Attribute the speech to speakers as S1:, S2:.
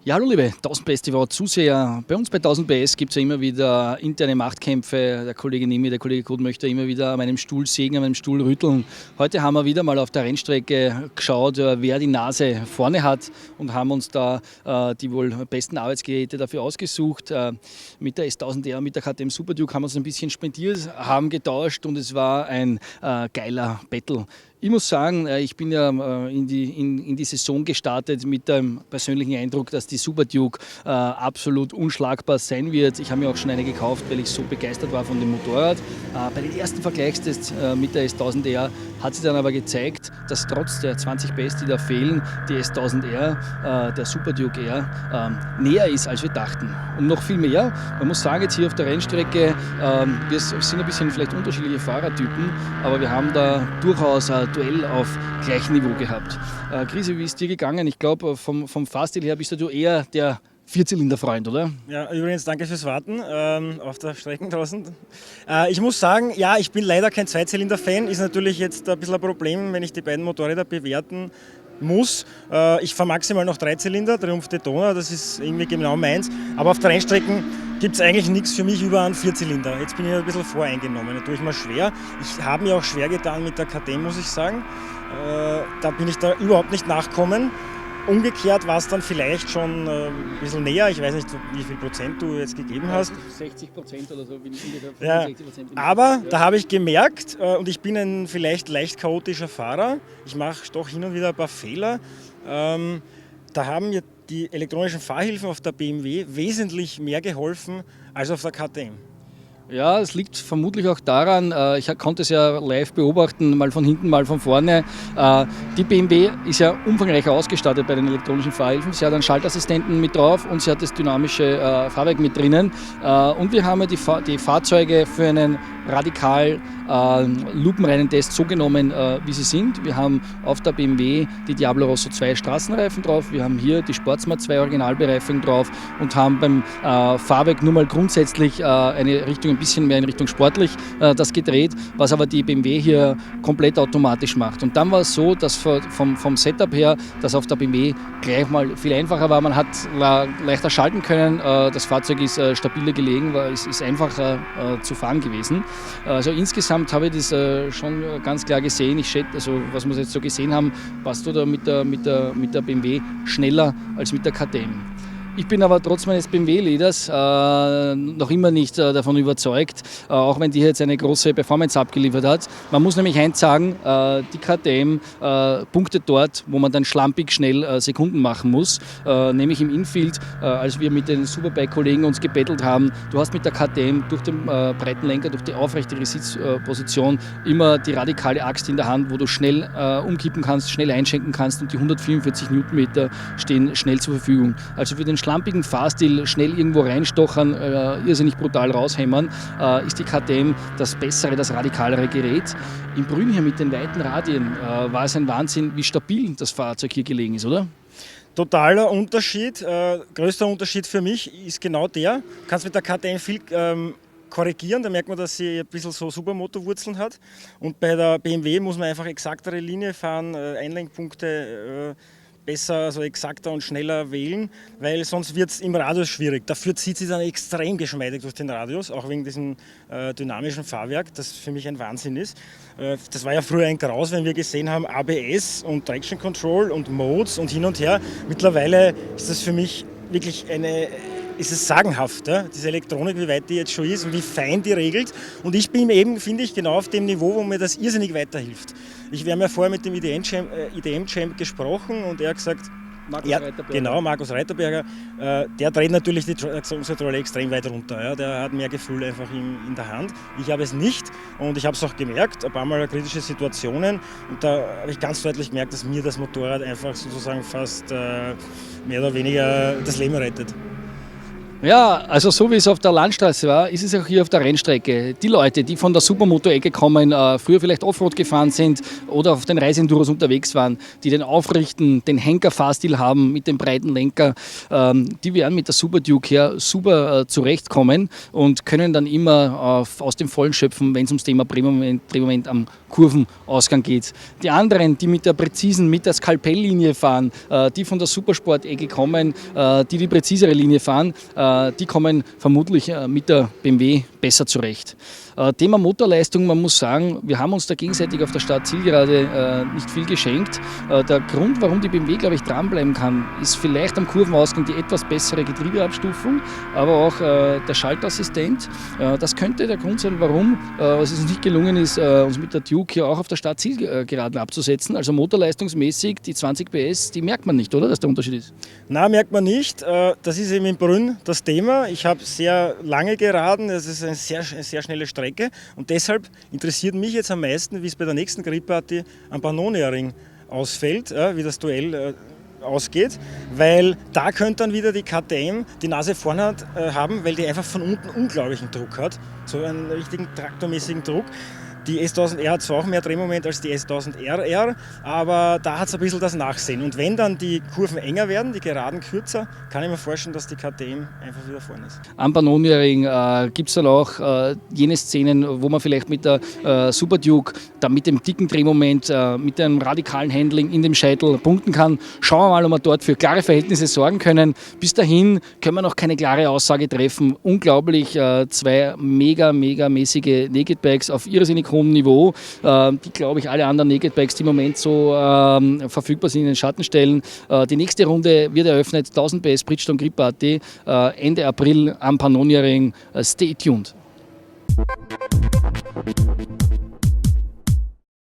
S1: Ja, hallo liebe 1000 PS TV Zuseher. Bei uns bei 1000 PS gibt es ja immer wieder interne Machtkämpfe. Der Kollege Nimi, der Kollege Kurt möchte immer wieder an meinem Stuhl sägen, an meinem Stuhl rütteln. Heute haben wir wieder mal auf der Rennstrecke geschaut, wer die Nase vorne hat und haben uns da die wohl besten Arbeitsgeräte dafür ausgesucht. Mit der S1000R, mit der KTM Super Duke haben wir uns ein bisschen spendiert, haben getauscht und es war ein geiler Battle. Ich muss sagen, ich bin ja in die Saison gestartet mit dem persönlichen Eindruck, dass die Super Duke absolut unschlagbar sein wird. Ich habe mir auch schon eine gekauft, weil ich so begeistert war von dem Motorrad. Bei den ersten Vergleichstests mit der S1000R hat sich dann aber gezeigt, dass trotz der 20 PS, die da fehlen, die S1000R, der Super Duke R, näher ist, als wir dachten. Und noch viel mehr. Man muss sagen, jetzt hier auf der Rennstrecke, wir sind ein bisschen vielleicht unterschiedliche Fahrertypen, aber wir haben da durchaus ein Duell auf gleichem Niveau gehabt. Krise, wie ist dir gegangen? Ich glaube, vom Fahrstil her bist du eher der Vierzylinder-Freund, oder?
S2: Ja, übrigens danke fürs Warten auf der Strecke draußen. Ich muss sagen, ja, ich bin leider kein Zweizylinder-Fan. Ist natürlich jetzt ein bisschen ein Problem, wenn ich die beiden Motorräder bewerten muss. Ich fahre maximal noch Dreizylinder, Triumph Daytona, das ist irgendwie genau meins. Aber auf der Rennstrecken gibt es eigentlich nichts für mich über einen Vierzylinder. Jetzt bin ich ein bisschen voreingenommen, da tue ich mir schwer. Ich habe mir auch schwer getan mit der KTM, muss ich sagen. Da bin ich da überhaupt nicht nachkommen. Umgekehrt war es dann vielleicht schon ein bisschen näher. Ich weiß nicht, wie viel Prozent du jetzt gegeben hast.
S1: 60% oder so, bin ich ungefähr 65%.
S2: Ja, aber da habe ich gemerkt, und ich bin ein vielleicht leicht chaotischer Fahrer, ich mache doch hin und wieder ein paar Fehler, da haben mir die elektronischen Fahrhilfen auf der BMW wesentlich mehr geholfen als auf der KTM.
S1: Ja, es liegt vermutlich auch daran, ich konnte es ja live beobachten, mal von hinten, mal von vorne. Die BMW ist ja umfangreich ausgestattet bei den elektronischen Fahrhilfen. Sie hat einen Schaltassistenten mit drauf und sie hat das dynamische Fahrwerk mit drinnen. Und wir haben ja die Fahrzeuge für einen radikal lupenreinen Test so genommen, wie sie sind. Wir haben auf der BMW die Diablo Rosso 2 Straßenreifen drauf, wir haben hier die Sportsmart 2 Originalbereifung drauf und haben beim Fahrwerk nur mal grundsätzlich eine Richtung, ein bisschen mehr in Richtung sportlich das gedreht, was aber die BMW hier komplett automatisch macht. Und dann war es so, dass vom Setup her, das auf der BMW gleich mal viel einfacher war. Man hat leichter schalten können, das Fahrzeug ist stabiler gelegen, ist einfacher zu fahren gewesen. Also insgesamt habe ich das schon ganz klar gesehen. Ich schätze, also was wir jetzt so gesehen haben, passt du da mit der BMW schneller als mit der KTM. Ich bin aber trotz meines BMW-Leaders noch immer nicht davon überzeugt, auch wenn die jetzt eine große Performance abgeliefert hat. Man muss nämlich eins sagen, die KTM punktet dort, wo man dann schlampig schnell Sekunden machen muss, nämlich im Infield, als wir mit den Superbike-Kollegen uns gebettelt haben. Du hast mit der KTM durch den breiten Lenker, durch die aufrechtere Sitzposition immer die radikale Axt in der Hand, wo du schnell umkippen kannst, schnell einschenken kannst und die 144 Newtonmeter stehen schnell zur Verfügung. Also für den schlampigen Fahrstil schnell irgendwo reinstochern, irrsinnig brutal raushämmern, ist die KTM das bessere, das radikalere Gerät. Im Brünn hier mit den weiten Radien war es ein Wahnsinn, wie stabil das Fahrzeug hier gelegen ist, oder?
S2: Totaler Unterschied, größter Unterschied für mich ist genau der, du kannst mit der KTM viel korrigieren, da merkt man, dass sie ein bisschen so Supermoto-Wurzeln hat und bei der BMW muss man einfach exaktere Linie fahren, Einlenkpunkte besser, also exakter und schneller wählen, weil sonst wird es im Radius schwierig. Dafür zieht sie dann extrem geschmeidig durch den Radius, auch wegen diesem dynamischen Fahrwerk, das für mich ein Wahnsinn ist. Das war ja früher ein Graus, wenn wir gesehen haben ABS und Traction Control und Modes und hin und her. Mittlerweile ist das für mich wirklich ist es sagenhaft, ja? Diese Elektronik, wie weit die jetzt schon ist und wie fein die regelt. Und ich bin eben, finde ich, genau auf dem Niveau, wo mir das irrsinnig weiterhilft. Wir haben ja vorher mit dem IDM-Champ gesprochen und er hat gesagt, Markus Reiterberger, der dreht natürlich die Aktionskontrolle extrem weit runter. Ja? Der hat mehr Gefühl einfach in der Hand. Ich habe es nicht und ich habe es auch gemerkt, ein paar Mal kritische Situationen und da habe ich ganz deutlich gemerkt, dass mir das Motorrad einfach sozusagen fast mehr oder weniger das Leben rettet.
S1: Ja, also so wie es auf der Landstraße war, ist es auch hier auf der Rennstrecke. Die Leute, die von der Supermoto-Ecke kommen, früher vielleicht Offroad gefahren sind oder auf den Reiseenduros unterwegs waren, die den aufrichten, den Henker-Fahrstil haben mit dem breiten Lenker, die werden mit der Super Duke her super zurechtkommen und können dann immer aus dem Vollen schöpfen, wenn es ums Thema Drehmoment am Kurvenausgang geht. Die anderen, die mit der präzisen, mit der Skalpelllinie fahren, die von der Supersport-Ecke kommen, die präzisere Linie fahren, die kommen vermutlich mit der BMW besser zurecht. Thema Motorleistung, man muss sagen, wir haben uns da gegenseitig auf der Start-Zielgerade nicht viel geschenkt. Der Grund, warum die BMW, glaube ich, dranbleiben kann, ist vielleicht am Kurvenausgang die etwas bessere Getriebeabstufung, aber auch der Schaltassistent. Das könnte der Grund sein, warum es uns nicht gelungen ist, uns mit der Duke hier auch auf der Start-Zielgeraden abzusetzen. Also motorleistungsmäßig, die 20 PS, die merkt man nicht, oder, dass der Unterschied ist?
S2: Na, merkt man nicht. Das ist eben in Brünn das Thema. Ich habe sehr lange Geraden, es ist eine sehr schnelle Strecke und deshalb interessiert mich jetzt am meisten, wie es bei der nächsten Grip-Party am Pannonia-Ring ausfällt, wie das Duell ausgeht, weil da könnte dann wieder die KTM die Nase vorn haben, weil die einfach von unten unglaublichen Druck hat, so einen richtigen traktormäßigen Druck. Die S1000R hat zwar auch mehr Drehmoment als die S1000RR, aber da hat es ein bisschen das Nachsehen. Und wenn dann die Kurven enger werden, die Geraden kürzer, kann ich mir vorstellen, dass die KTM einfach wieder vorne ist.
S1: Am Pannonia-Ring gibt es dann auch jene Szenen, wo man vielleicht mit der Super Duke, da mit dem dicken Drehmoment, mit einem radikalen Handling in dem Scheitel punkten kann. Schauen wir mal, ob wir dort für klare Verhältnisse sorgen können. Bis dahin können wir noch keine klare Aussage treffen. Unglaublich, zwei mega-mäßige Naked Bikes auf irrsinnig hohem Niveau, die, glaube ich, alle anderen Naked Bikes, die im Moment so verfügbar sind, in den Schatten stellen. Die nächste Runde wird eröffnet, 1000 PS Bridgestone Grip Party, Ende April am Pannonia Ring. Stay tuned.